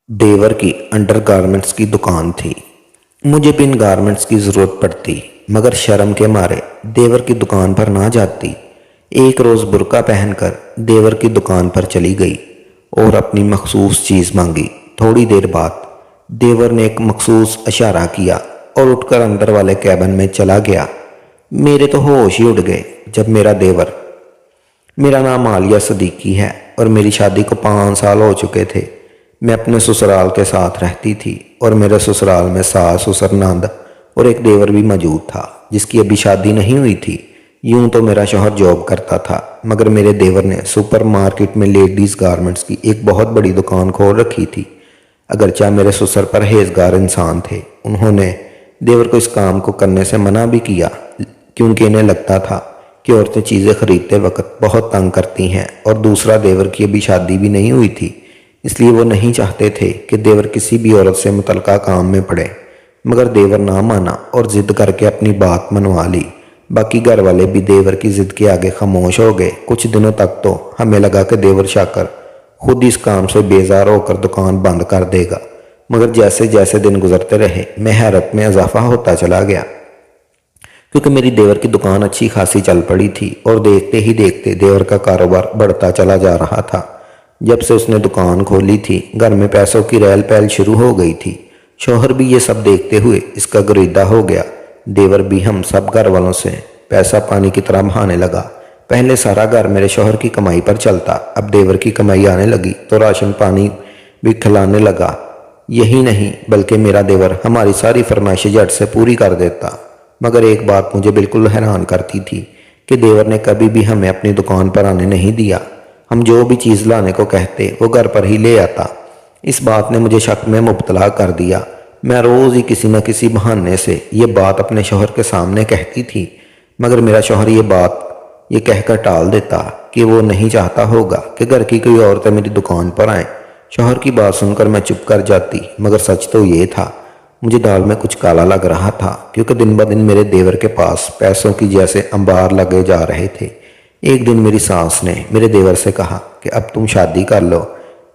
देवर की under garments की दुकान थी। मुझे भी इन गारमेंट्स की ज़रूरत पड़ती, मगर शर्म के मारे देवर की दुकान पर ना जाती। एक रोज़ बुर्का पहनकर देवर की दुकान पर चली गई और अपनी मखसूस चीज़ मांगी। थोड़ी देर बाद देवर ने एक मखसूस इशारा किया और उठकर अंदर वाले कैबिन में चला गया। मेरे तो होश ही उड़ गए जब मेरा नाम आलिया सदीकी है और मेरी शादी को 5 साल हो चुके थे। मैं अपने ससुराल के साथ रहती थी और मेरे ससुराल में सास ससुर नंद और एक देवर भी मौजूद था जिसकी अभी शादी नहीं हुई थी। यूं तो मेरा शौहर जॉब करता था, मगर मेरे देवर ने सुपरमार्केट में लेडीज़ गारमेंट्स की एक बहुत बड़ी दुकान खोल रखी थी। अगरचा मेरे ससुर परहेजगार इंसान थे, उन्होंने देवर को इस काम को करने से मना भी किया, क्योंकि इन्हें लगता था कि औरतें चीज़ें खरीदते वक्त बहुत तंग करती हैं और दूसरा देवर की अभी शादी भी नहीं हुई थी, इसलिए वो नहीं चाहते थे कि देवर किसी भी औरत से मुतलका काम में पड़े। मगर देवर ना माना और ज़िद करके अपनी बात मनवा ली। बाकी घर वाले भी देवर की ज़िद के आगे खामोश हो गए। कुछ दिनों तक तो हमें लगा कि देवर शाकर खुद इस काम से बेजार होकर दुकान बंद कर देगा, मगर जैसे जैसे दिन गुजरते रहे मैं हैरत में इजाफा होता चला गया, क्योंकि मेरी देवर की दुकान अच्छी खासी चल पड़ी थी और देखते ही देखते देवर का कारोबार बढ़ता चला जा रहा था। जब से उसने दुकान खोली थी घर में पैसों की रहल पहल शुरू हो गई थी। शौहर भी ये सब देखते हुए इसका गुरीदा हो गया। देवर भी हम सब घर वालों से पैसा पानी की तरह बहाने लगा। पहले सारा घर मेरे शौहर की कमाई पर चलता, अब देवर की कमाई आने लगी तो राशन पानी भी खिलाने लगा। यही नहीं बल्कि मेरा देवर हमारी सारी फरमाइशें झट से पूरी कर देता। मगर एक बात मुझे बिल्कुल हैरान करती थी कि देवर ने कभी भी हमें अपनी दुकान पर आने नहीं दिया। हम जो भी चीज़ लाने को कहते वो घर पर ही ले आता। इस बात ने मुझे शक में मुब्तला कर दिया। मैं रोज़ ही किसी न किसी बहाने से ये बात अपने शौहर के सामने कहती थी, मगर मेरा शौहर ये कहकर टाल देता कि वो नहीं चाहता होगा कि घर की कोई औरतें मेरी दुकान पर आएँ। शौहर की बात सुनकर मैं चुप कर जाती, मगर सच तो ये था मुझे दाल में कुछ काला लग रहा था, क्योंकि दिन ब दिन मेरे देवर के पास पैसों की जैसे अंबार लगे जा रहे थे। एक दिन मेरी सास ने मेरे देवर से कहा कि अब तुम शादी कर लो,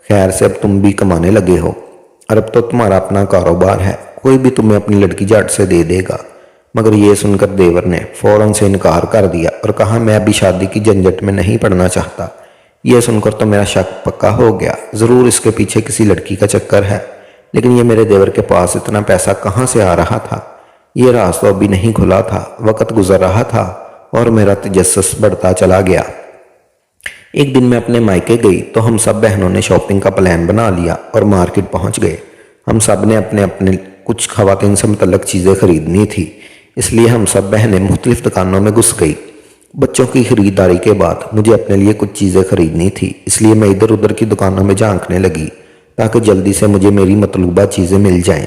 खैर से अब तुम भी कमाने लगे हो और अब तो तुम्हारा अपना कारोबार है, कोई भी तुम्हें अपनी लड़की झट से दे देगा। मगर ये सुनकर देवर ने फौरन से इनकार कर दिया और कहा मैं अभी शादी की झंझट में नहीं पड़ना चाहता। यह सुनकर तो मेरा शक पक्का हो गया, ज़रूर इसके पीछे किसी लड़की का चक्कर है। लेकिन ये मेरे देवर के पास इतना पैसा कहाँ से आ रहा था? ये रास्ता अभी नहीं खुला था, वक्त गुजर रहा था और मेरा तजस्सुस बढ़ता चला गया। एक दिन मैं अपने मायके गई तो हम सब बहनों ने शॉपिंग का प्लान बना लिया और मार्केट पहुंच गए। हम सब ने अपने अपने कुछ खवातीन से मुतल्लक चीज़ें खरीदनी थी, इसलिए हम सब बहनें मुख्तलिफ दुकानों में घुस गई। बच्चों की खरीदारी के बाद मुझे अपने लिए कुछ चीज़ें खरीदनी थी, इसलिए मैं इधर उधर की दुकानों में झांकने लगी ताकि जल्दी से मुझे मेरी मतलूबा चीज़ें मिल जाएं।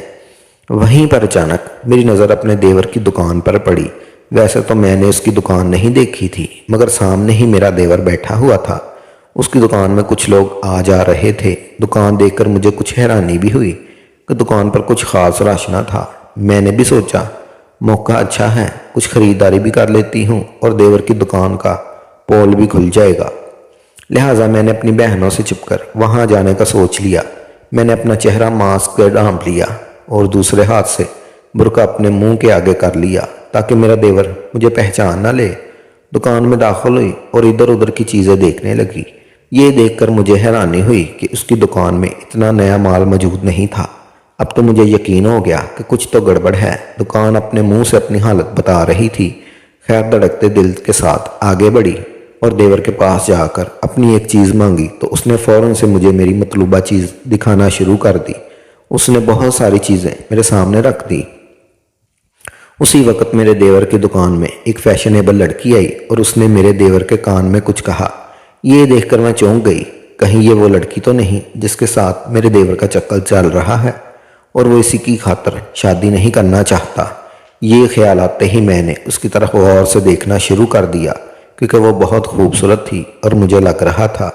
वहीं पर अचानक मेरी नज़र अपने देवर की दुकान पर पड़ी। वैसे तो मैंने उसकी दुकान नहीं देखी थी, मगर सामने ही मेरा देवर बैठा हुआ था। उसकी दुकान में कुछ लोग आ जा रहे थे। दुकान देखकर मुझे कुछ हैरानी भी हुई कि दुकान पर कुछ खास राशना था। मैंने भी सोचा मौका अच्छा है, कुछ खरीदारी भी कर लेती हूँ और देवर की दुकान का पोल भी खुल जाएगा। लिहाजा मैंने अपनी बहनों से छिपकर वहाँ जाने का सोच लिया। मैंने अपना चेहरा मास्क से ढांप लिया और दूसरे हाथ से बुर्का अपने मुंह के आगे कर लिया ताकि मेरा देवर मुझे पहचान न ले। दुकान में दाखिल हुई और इधर उधर की चीज़ें देखने लगी। ये देखकर मुझे हैरानी हुई कि उसकी दुकान में इतना नया माल मौजूद नहीं था। अब तो मुझे यकीन हो गया कि कुछ तो गड़बड़ है। दुकान अपने मुंह से अपनी हालत बता रही थी। खैर धड़कते दिल के साथ आगे बढ़ी और देवर के पास जाकर अपनी एक चीज़ मांगी तो उसने फ़ौरन से मुझे मेरी मतलूबा चीज़ दिखाना शुरू कर दी। उसने बहुत सारी चीज़ें मेरे सामने रख दी। उसी वक्त मेरे देवर की दुकान में एक फैशनेबल लड़की आई और उसने मेरे देवर के कान में कुछ कहा। ये देखकर मैं चौंक गई, कहीं ये वो लड़की तो नहीं जिसके साथ मेरे देवर का चक्कर चल रहा है और वो इसी की खातिर शादी नहीं करना चाहता। ये ख्याल आते ही मैंने उसकी तरफ गौर से देखना शुरू कर दिया, क्योंकि वो बहुत खूबसूरत थी और मुझे लग रहा था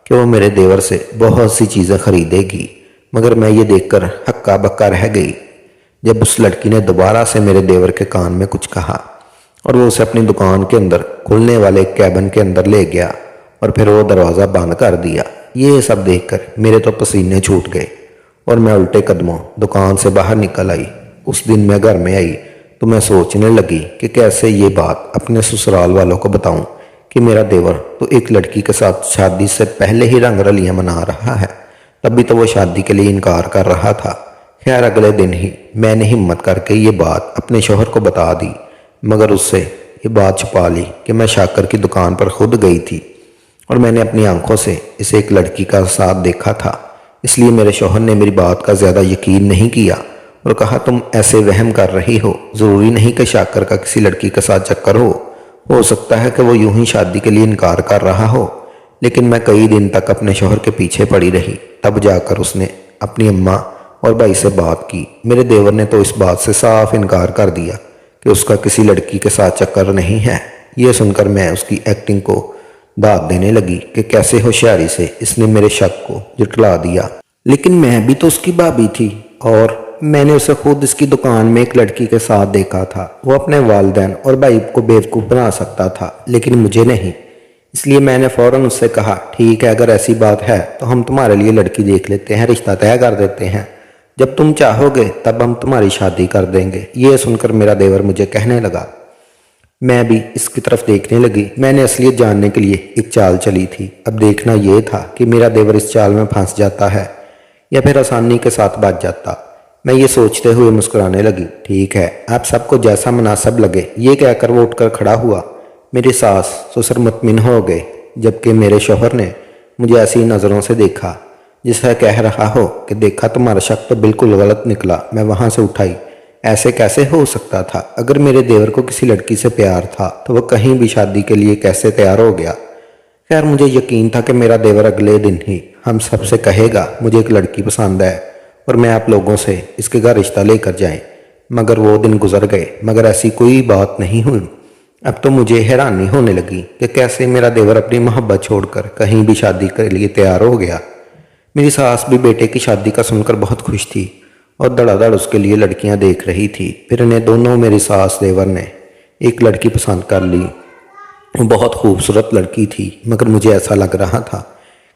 कि वो मेरे देवर से बहुत सी चीज़ें खरीदेगी। मगर मैं ये देखकर हक्का बक्का रह गई जब उस लड़की ने दोबारा से मेरे देवर के कान में कुछ कहा और वो उसे अपनी दुकान के अंदर खुलने वाले कैबिन के अंदर ले गया और फिर वो दरवाज़ा बंद कर दिया। ये सब देखकर मेरे तो पसीने छूट गए और मैं उल्टे कदमों दुकान से बाहर निकल आई। उस दिन मैं घर में आई तो मैं सोचने लगी कि कैसे ये बात अपने ससुराल वालों को बताऊं कि मेरा देवर तो एक लड़की के साथ शादी से पहले ही रंग रलियां मना रहा है। तभी तो वो शादी के लिए इनकार कर रहा था। खैर अगले दिन ही मैंने हिम्मत करके ये बात अपने शौहर को बता दी, मगर उससे ये बात छुपा ली कि मैं शाकर की दुकान पर खुद गई थी और मैंने अपनी आंखों से इसे एक लड़की का साथ देखा था। इसलिए मेरे शौहर ने मेरी बात का ज़्यादा यकीन नहीं किया और कहा, तुम ऐसे वहम कर रही हो, ज़रूरी नहीं कि शाकर का किसी लड़की के साथ चक्कर हो सकता है कि वो यूं ही शादी के लिए इनकार कर रहा हो। लेकिन मैं कई दिन तक अपने शौहर के पीछे पड़ी रही। तब जाकर उसने अपनी अम्मा और भाई से बात की। मेरे देवर ने तो इस बात से साफ इनकार कर दिया कि उसका किसी लड़की के साथ चक्कर नहीं है। ये सुनकर मैं उसकी एक्टिंग को दाद देने लगी कि कैसे होशियारी से इसने मेरे शक को जुटला दिया। लेकिन मैं भी तो उसकी भाभी थी और मैंने उसे खुद इसकी दुकान में एक लड़की के साथ देखा था। वो अपने वालिदैन और भाई को बेवकूफ़ बना सकता था, लेकिन मुझे नहीं। इसलिए मैंने फ़ौरन उससे कहा, ठीक है, अगर ऐसी बात है तो हम तुम्हारे लिए लड़की देख लेते हैं, रिश्ता तय कर देते हैं। जब तुम चाहोगे तब हम तुम्हारी शादी कर देंगे। ये सुनकर मेरा देवर मुझे कहने लगा। मैं भी इसकी तरफ देखने लगी। मैंने असलियत जानने के लिए एक चाल चली थी। अब देखना यह था कि मेरा देवर इस चाल में फंस जाता है या फिर आसानी के साथ बच जाता। मैं ये सोचते हुए मुस्कुराने लगी। ठीक है, आप सबको जैसा मुनासिब लगे, ये कहकर वो उठकर खड़ा हुआ। मेरी सास ससुर मुतमिन हो गए, जबकि मेरे शौहर ने मुझे ऐसी नज़रों से देखा जिसे कह रहा हो कि देखा, तुम्हारा शक तो बिल्कुल गलत निकला। मैं वहाँ से उठाई। ऐसे कैसे हो सकता था? अगर मेरे देवर को किसी लड़की से प्यार था तो वह कहीं भी शादी के लिए कैसे तैयार हो गया? खैर मुझे यकीन था कि मेरा देवर अगले दिन ही हम सबसे कहेगा, मुझे एक लड़की पसंद है और मैं आप लोगों से इसके घर रिश्ता लेकर जाएं। मगर वो दिन गुजर गए, मगर ऐसी कोई बात नहीं हुई। अब तो मुझे हैरानी होने लगी कि कैसे मेरा देवर अपनी मोहब्बत छोड़कर कहीं भी शादी के लिए तैयार हो गया। मेरी सास भी बेटे की शादी का सुनकर बहुत खुश थी और धड़ाधड़ उसके लिए लड़कियां देख रही थी। फिर इन्हें दोनों मेरी सास देवर ने एक लड़की पसंद कर ली। वो बहुत खूबसूरत लड़की थी, मगर मुझे ऐसा लग रहा था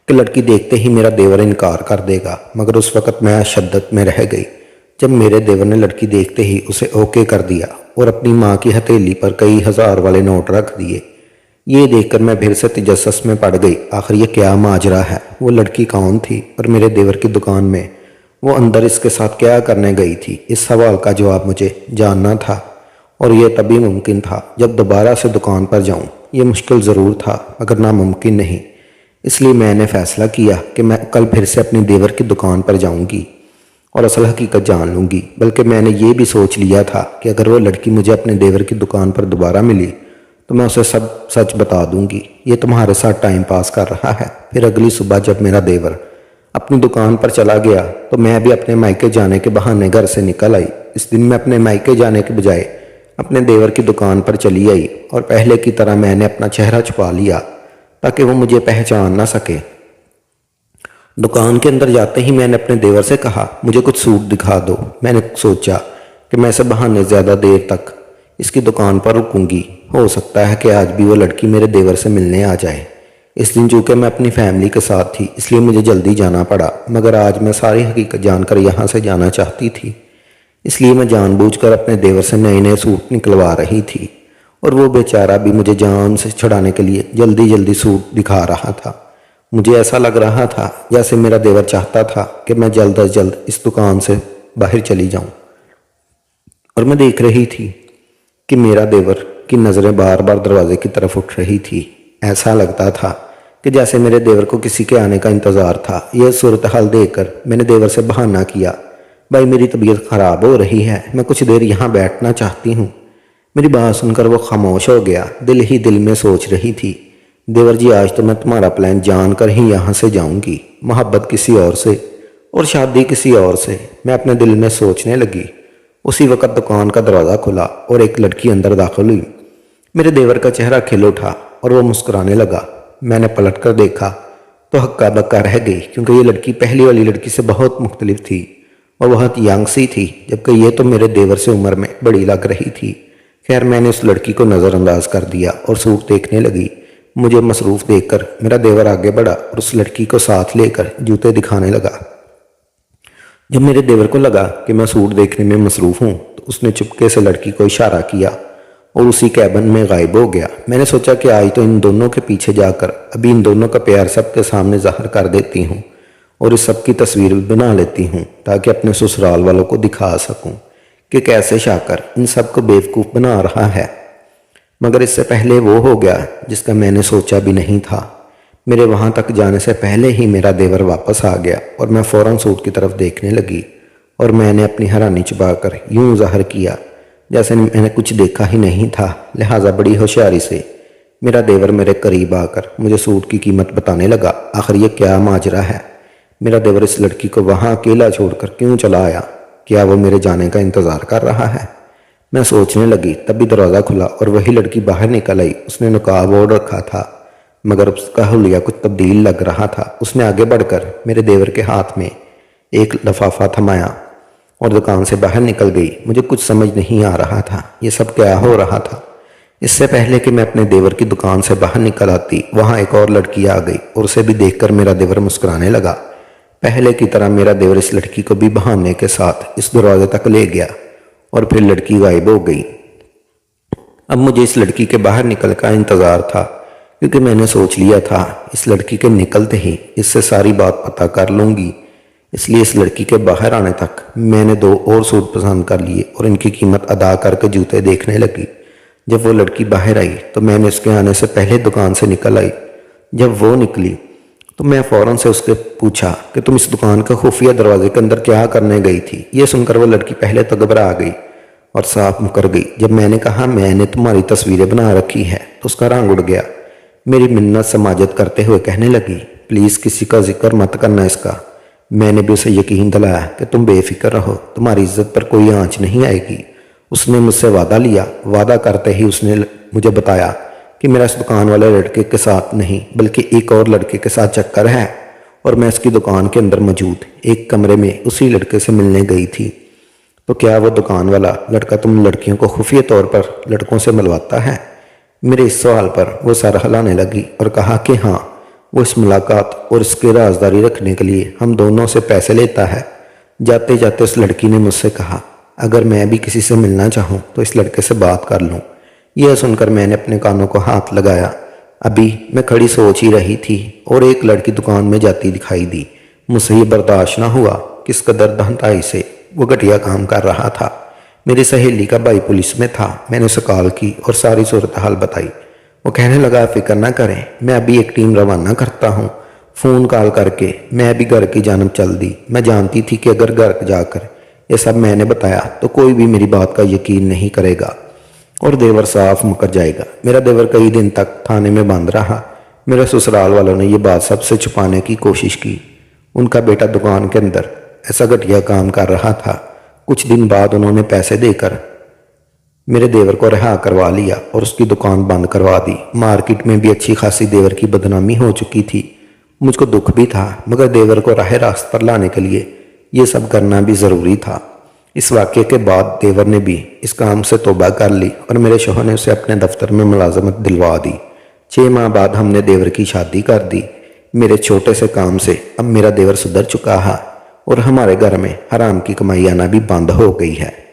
कि लड़की देखते ही मेरा देवर इनकार कर देगा। मगर उस वक़्त मैं शिद्दत में रह गई जब मेरे देवर ने लड़की देखते ही उसे ओके कर दिया और अपनी माँ की हथेली पर कई हज़ार वाले नोट रख दिए। ये देखकर मैं फिर से तजस्सुस में पड़ गई। आखिर ये क्या माजरा है? वो लड़की कौन थी और मेरे देवर की दुकान में वो अंदर इसके साथ क्या करने गई थी? इस सवाल का जवाब मुझे जानना था और यह तभी मुमकिन था जब दोबारा से दुकान पर जाऊं। ये मुश्किल ज़रूर था मगर नामुमकिन नहीं। इसलिए मैंने फ़ैसला किया कि मैं कल फिर से अपने देवर की दुकान पर जाऊंगी और असल हकीकत जान लूँगी। बल्कि मैंने ये भी सोच लिया था कि अगर वो लड़की मुझे अपने देवर की दुकान पर दोबारा मिली तो मैं उसे सब सच बता दूंगी। ये तुम्हारे साथ टाइम पास कर रहा है। फिर अगली सुबह जब मेरा देवर अपनी दुकान पर चला गया तो मैं भी अपने मायके जाने के बहाने घर से निकल आई। इस दिन मैं अपने मायके जाने के बजाय अपने देवर की दुकान पर चली आई और पहले की तरह मैंने अपना चेहरा छुपा लिया ताकि वो मुझे पहचान ना सके। दुकान के अंदर जाते ही मैंने अपने देवर से कहा, मुझे कुछ सूट दिखा दो। मैंने सोचा कि मैं इसे बहाने ज़्यादा देर तक इसकी दुकान पर रुकूंगी। हो सकता है कि आज भी वो लड़की मेरे देवर से मिलने आ जाए। इस दिन चूँकि मैं अपनी फैमिली के साथ थी इसलिए मुझे जल्दी जाना पड़ा, मगर आज मैं सारी हकीकत जानकर यहाँ से जाना चाहती थी। इसलिए मैं जानबूझकर अपने देवर से नए नए सूट निकलवा रही थी और वो बेचारा भी मुझे जान से छुड़ाने के लिए जल्दी जल्दी सूट दिखा रहा था। मुझे ऐसा लग रहा था जैसे मेरा देवर चाहता था कि मैं जल्द अज जल्द इस दुकान से बाहर चली जाऊं। और मैं देख रही थी कि मेरा देवर की नज़रें बार बार दरवाजे की तरफ उठ रही थी। ऐसा लगता था कि जैसे मेरे देवर को किसी के आने का इंतज़ार था। यह सूरत हाल देखकर मैंने देवर से बहाना किया, भाई मेरी तबीयत ख़राब हो रही है, मैं कुछ देर यहाँ बैठना चाहती हूँ। मेरी बात सुनकर वो खामोश हो गया। दिल ही दिल में सोच रही थी, देवर जी आज तो मैं तुम्हारा प्लान जानकर ही यहाँ से जाऊँगी, मोहब्बत किसी और से और शादी किसी और से। मैं अपने दिल में सोचने लगी। उसी वक़्त दुकान का दरवाज़ा खुला और एक लड़की अंदर दाखिल हुई। मेरे देवर का चेहरा खिल उठा और वो मुस्कुराने लगा। मैंने पलट कर देखा तो हक्का बक्का रह गई, क्योंकि ये लड़की पहली वाली लड़की से बहुत मुख्तलिफ थी और बहुत यंग सी थी, जबकि ये तो मेरे देवर से उम्र में बड़ी लग रही थी। खैर मैंने उस लड़की को नज़रअंदाज कर दिया और सूट देखने लगी। मुझे मसरूफ़ देखकर मेरा देवर आगे बढ़ा और उस लड़की को साथ लेकर जूते दिखाने लगा। जब मेरे देवर को लगा कि मैं सूट देखने में मसरूफ़ हूँ तो उसने चुपके से लड़की को इशारा किया और उसी कैबिन में गायब हो गया। मैंने सोचा कि आज तो इन दोनों के पीछे जाकर अभी इन दोनों का प्यार सबके सामने ज़ाहिर कर देती हूँ और इस सब की तस्वीर भी बना लेती हूँ ताकि अपने ससुराल वालों को दिखा सकूँ कि कैसे शाकर इन सब को बेवकूफ़ बना रहा है। मगर इससे पहले वो हो गया जिसका मैंने सोचा भी नहीं था। मेरे वहाँ तक जाने से पहले ही मेरा देवर वापस आ गया और मैं फ़ौरन सूट की तरफ देखने लगी और मैंने अपनी हैरानी छुपाकर यूं ज़ाहिर किया जैसे मैंने कुछ देखा ही नहीं था। लिहाजा बड़ी होशियारी से मेरा देवर मेरे करीब आकर मुझे सूट की कीमत बताने लगा। आखिर ये क्या माजरा है? मेरा देवर इस लड़की को वहाँ अकेला छोड़कर क्यों चला आया? क्या वो मेरे जाने का इंतज़ार कर रहा है? मैं सोचने लगी तभी दरवाज़ा खुला और वही लड़की बाहर निकल आई। उसने नकाब ओढ़ रखा था मगर उसका हुलिया कुछ तब्दील लग रहा था। उसने आगे बढ़कर मेरे देवर के हाथ में एक लिफाफा थमाया और दुकान से बाहर निकल गई। मुझे कुछ समझ नहीं आ रहा था ये सब क्या हो रहा था। इससे पहले कि मैं अपने देवर की दुकान से बाहर निकल आती वहाँ एक और लड़की आ गई और उसे भी देखकर मेरा देवर मुस्कुराने लगा। पहले की तरह मेरा देवर इस लड़की को भी बहाने के साथ इस दरवाजे तक ले गया और फिर लड़की गायब हो गई। अब मुझे इस लड़की के बाहर निकल का इंतज़ार था क्योंकि मैंने सोच लिया था इस लड़की के निकलते ही इससे सारी बात पता कर लूँगी। इसलिए इस लड़की के बाहर आने तक मैंने 2 और सूट पसंद कर लिए और इनकी कीमत अदा करके जूते देखने लगी। जब वो लड़की बाहर आई तो मैंने उसके आने से पहले दुकान से निकल आई। जब वो निकली तो मैं फ़ौरन से उससे पूछा कि तुम इस दुकान के खुफिया दरवाजे के अंदर क्या करने गई थी? ये सुनकर वो लड़की पहले तो घबरा गई और साफ मुकर गई। जब मैंने कहा मैंने तुम्हारी तस्वीरें बना रखी है तो उसका रंग उड़ गया। मेरी मिन्नत समाजत करते हुए कहने लगी प्लीज़ किसी का जिक्र मत करना इसका। मैंने भी उसे यकीन दिलाया कि तुम बेफिक्र रहो, तुम्हारी इज्जत पर कोई आंच नहीं आएगी। उसने मुझसे वादा लिया। वादा करते ही उसने मुझे बताया कि मेरा इस दुकान वाले लड़के के साथ नहीं बल्कि एक और लड़के के साथ चक्कर है और मैं उसकी दुकान के अंदर मौजूद एक कमरे में उसी लड़के से मिलने गई थी। तो क्या वो दुकान वाला लड़का तुम लड़कियों को खुफिया तौर पर लड़कों से मिलवाता है? मेरे इस सवाल पर वो सर हिलाने लगी और कहा कि हाँ, वो इस मुलाकात और इसकी राजदारी रखने के लिए हम दोनों से पैसे लेता है। जाते जाते उस लड़की ने मुझसे कहा अगर मैं भी किसी से मिलना चाहूँ तो इस लड़के से बात कर लूँ। यह सुनकर मैंने अपने कानों को हाथ लगाया। अभी मैं खड़ी सोच ही रही थी और एक लड़की दुकान में जाती दिखाई दी। मुझसे ये बर्दाश्त न हुआ किस कदर दहनताई से वो घटिया काम कर रहा था। मेरी सहेली का भाई पुलिस में था। मैंने उसे कॉल की और सारी सूरत हाल बताई। वो कहने लगा फिक्र ना करें, मैं अभी एक टीम रवाना करता हूँ। फ़ोन कॉल करके मैं भी घर की जानब चल दी। मैं जानती थी कि अगर घर जाकर ये सब मैंने बताया तो कोई भी मेरी बात का यकीन नहीं करेगा और देवर साफ मुकर जाएगा। मेरा देवर कई दिन तक थाने में बंद रहा। मेरे ससुराल वालों ने ये बात सबसे छुपाने की कोशिश की। उनका बेटा दुकान के अंदर ऐसा घटिया काम कर रहा था। कुछ दिन बाद उन्होंने पैसे देकर मेरे देवर को रिहा करवा लिया और उसकी दुकान बंद करवा दी। मार्केट में भी अच्छी खासी देवर की बदनामी हो चुकी थी। मुझको दुख भी था मगर देवर को राह रास्त पर लाने के लिए ये सब करना भी ज़रूरी था। इस वाक़े के बाद देवर ने भी इस काम से तौबा कर ली और मेरे शौहर ने उसे अपने दफ्तर में मुलाजमत दिलवा दी। 6 माह बाद हमने देवर की शादी कर दी। मेरे छोटे से काम से अब मेरा देवर सुधर चुका है और हमारे घर में हराम की कमाई आना भी बंद हो गई है।